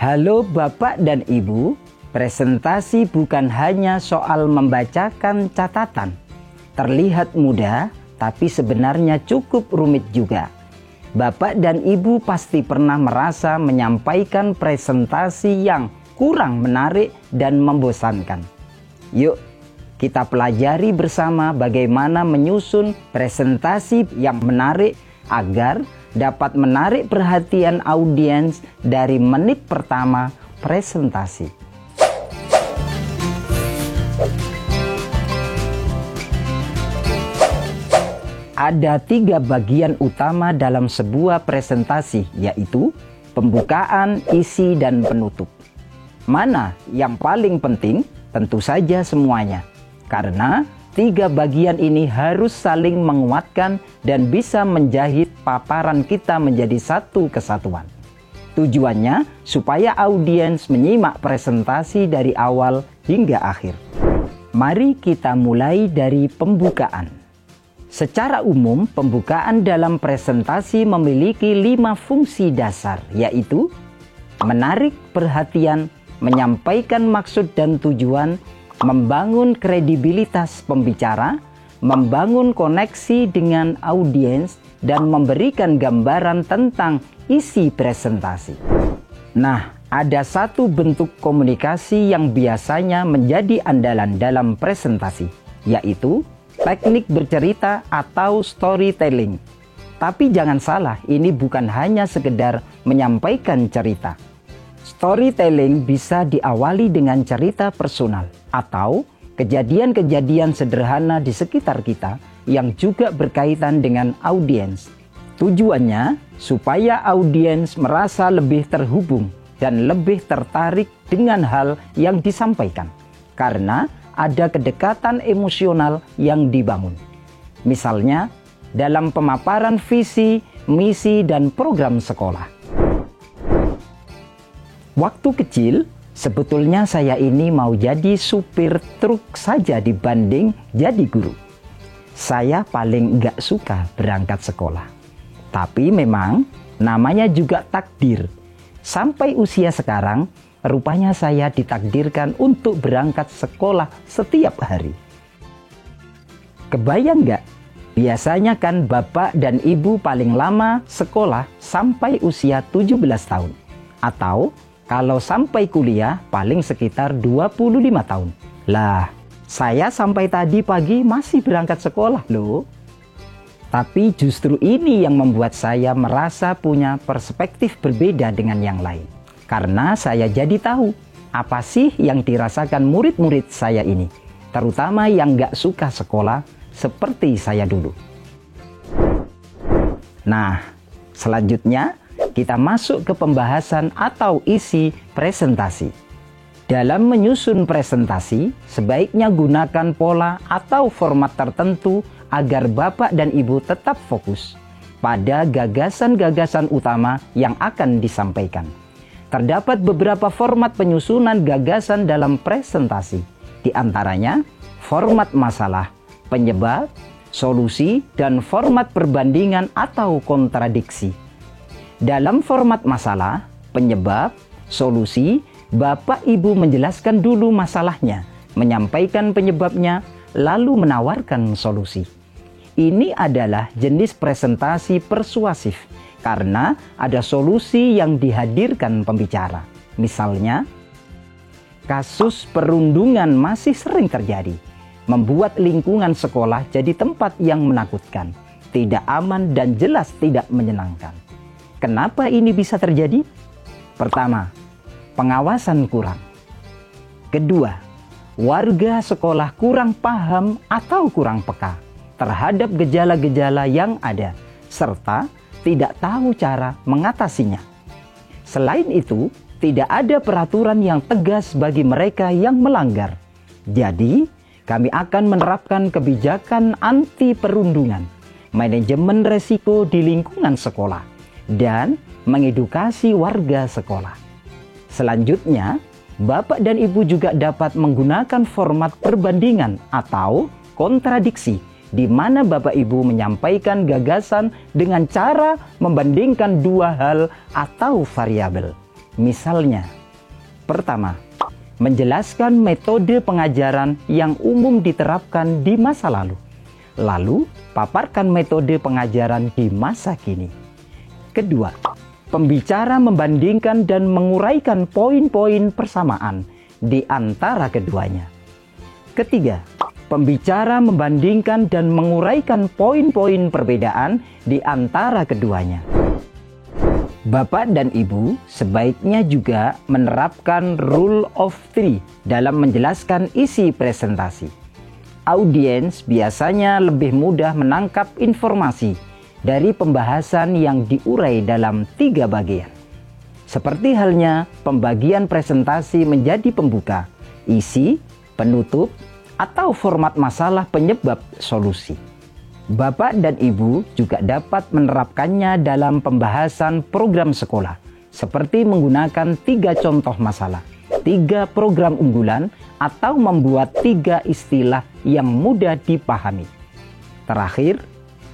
Halo Bapak dan Ibu, presentasi bukan hanya soal membacakan catatan. Terlihat mudah, tapi sebenarnya cukup rumit juga. Bapak dan Ibu pasti pernah merasa menyampaikan presentasi yang kurang menarik dan membosankan. Yuk, kita pelajari bersama bagaimana menyusun presentasi yang menarik agar dapat menarik perhatian audiens dari menit pertama presentasi. Ada 3 bagian utama dalam sebuah presentasi, yaitu pembukaan, isi, dan penutup. Mana yang paling penting? Tentu saja semuanya. Karena 3 bagian ini harus saling menguatkan dan bisa menjahit paparan kita menjadi satu kesatuan. Tujuannya supaya audiens menyimak presentasi dari awal hingga akhir. Mari kita mulai dari pembukaan. Secara umum, pembukaan dalam presentasi memiliki 5 fungsi dasar, yaitu menarik perhatian, menyampaikan maksud dan tujuan, membangun kredibilitas pembicara, membangun koneksi dengan audiens, dan memberikan gambaran tentang isi presentasi. Nah, ada satu bentuk komunikasi yang biasanya menjadi andalan dalam presentasi, yaitu teknik bercerita atau storytelling. Tapi jangan salah, ini bukan hanya sekedar menyampaikan cerita. Storytelling bisa diawali dengan cerita personal atau kejadian-kejadian sederhana di sekitar kita yang juga berkaitan dengan audiens. Tujuannya supaya audiens merasa lebih terhubung dan lebih tertarik dengan hal yang disampaikan karena ada kedekatan emosional yang dibangun. Misalnya dalam pemaparan visi, misi, dan program sekolah. Waktu kecil, sebetulnya saya ini mau jadi supir truk saja dibanding jadi guru. Saya paling nggak suka berangkat sekolah. Tapi memang namanya juga takdir. Sampai usia sekarang, rupanya saya ditakdirkan untuk berangkat sekolah setiap hari. Kebayang nggak? Biasanya kan Bapak dan Ibu paling lama sekolah sampai usia 17 tahun. Atau kalau sampai kuliah paling sekitar 25 tahun. Lah, saya sampai tadi pagi masih berangkat sekolah loh. Tapi justru ini yang membuat saya merasa punya perspektif berbeda dengan yang lain. Karena saya jadi tahu apa sih yang dirasakan murid-murid saya ini. Terutama yang gak suka sekolah seperti saya dulu. Nah, selanjutnya kita masuk ke pembahasan atau isi presentasi. Dalam menyusun presentasi, sebaiknya gunakan pola atau format tertentu agar Bapak dan Ibu tetap fokus pada gagasan-gagasan utama yang akan disampaikan. Terdapat beberapa format penyusunan gagasan dalam presentasi, di antaranya format masalah, penyebab, solusi, dan format perbandingan atau kontradiksi. Dalam format masalah, penyebab, solusi, Bapak Ibu menjelaskan dulu masalahnya, menyampaikan penyebabnya, lalu menawarkan solusi. Ini adalah jenis presentasi persuasif karena ada solusi yang dihadirkan pembicara. Misalnya, kasus perundungan masih sering terjadi, membuat lingkungan sekolah jadi tempat yang menakutkan, tidak aman dan jelas tidak menyenangkan. Kenapa ini bisa terjadi? Pertama, pengawasan kurang. Kedua, warga sekolah kurang paham atau kurang peka terhadap gejala-gejala yang ada, serta tidak tahu cara mengatasinya. Selain itu, tidak ada peraturan yang tegas bagi mereka yang melanggar. Jadi, kami akan menerapkan kebijakan anti perundungan, manajemen resiko di lingkungan sekolah, dan mengedukasi warga sekolah. Selanjutnya, Bapak dan Ibu juga dapat menggunakan format perbandingan atau kontradiksi, di mana Bapak Ibu menyampaikan gagasan dengan cara membandingkan 2 hal atau variabel. Misalnya, pertama, menjelaskan metode pengajaran yang umum diterapkan di masa lalu. Lalu, paparkan metode pengajaran di masa kini. Kedua, pembicara membandingkan dan menguraikan poin-poin persamaan di antara keduanya. Ketiga, pembicara membandingkan dan menguraikan poin-poin perbedaan di antara keduanya. Bapak dan Ibu sebaiknya juga menerapkan rule of three dalam menjelaskan isi presentasi. Audiens biasanya lebih mudah menangkap informasi dari pembahasan yang diurai dalam 3 bagian. Seperti halnya pembagian presentasi menjadi pembuka, isi, penutup, atau format masalah penyebab solusi. Bapak dan Ibu juga dapat menerapkannya dalam pembahasan program sekolah, seperti menggunakan 3 contoh masalah, 3 program unggulan, atau membuat 3 istilah yang mudah dipahami. Terakhir,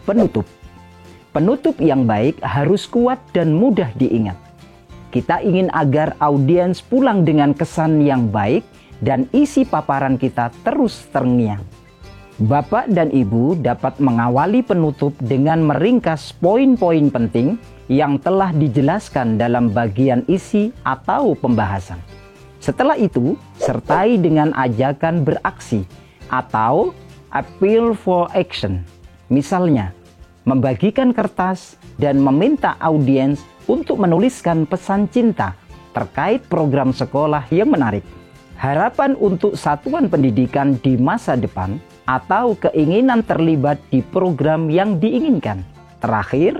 penutup. Penutup yang baik harus kuat dan mudah diingat. Kita ingin agar audiens pulang dengan kesan yang baik dan isi paparan kita terus terngiang. Bapak dan Ibu dapat mengawali penutup dengan meringkas poin-poin penting yang telah dijelaskan dalam bagian isi atau pembahasan. Setelah itu, sertai dengan ajakan beraksi atau appeal for action. Misalnya, membagikan kertas dan meminta audiens untuk menuliskan pesan cinta terkait program sekolah yang menarik. Harapan untuk satuan pendidikan di masa depan atau keinginan terlibat di program yang diinginkan. Terakhir,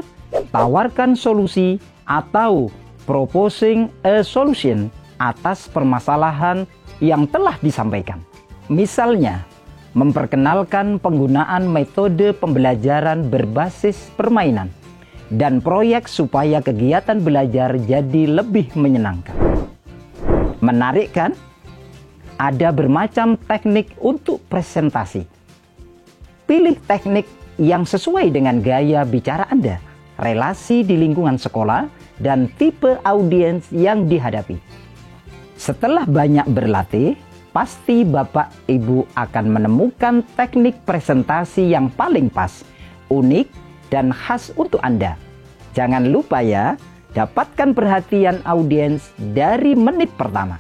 tawarkan solusi atau proposing a solution atas permasalahan yang telah disampaikan. Misalnya, memperkenalkan penggunaan metode pembelajaran berbasis permainan dan proyek supaya kegiatan belajar jadi lebih menyenangkan. Menarik kan? Ada bermacam teknik untuk presentasi. Pilih teknik yang sesuai dengan gaya bicara Anda, relasi di lingkungan sekolah, dan tipe audiens yang dihadapi. Setelah banyak berlatih, pasti Bapak Ibu akan menemukan teknik presentasi yang paling pas, unik, dan khas untuk Anda. Jangan lupa ya, dapatkan perhatian audiens dari menit pertama.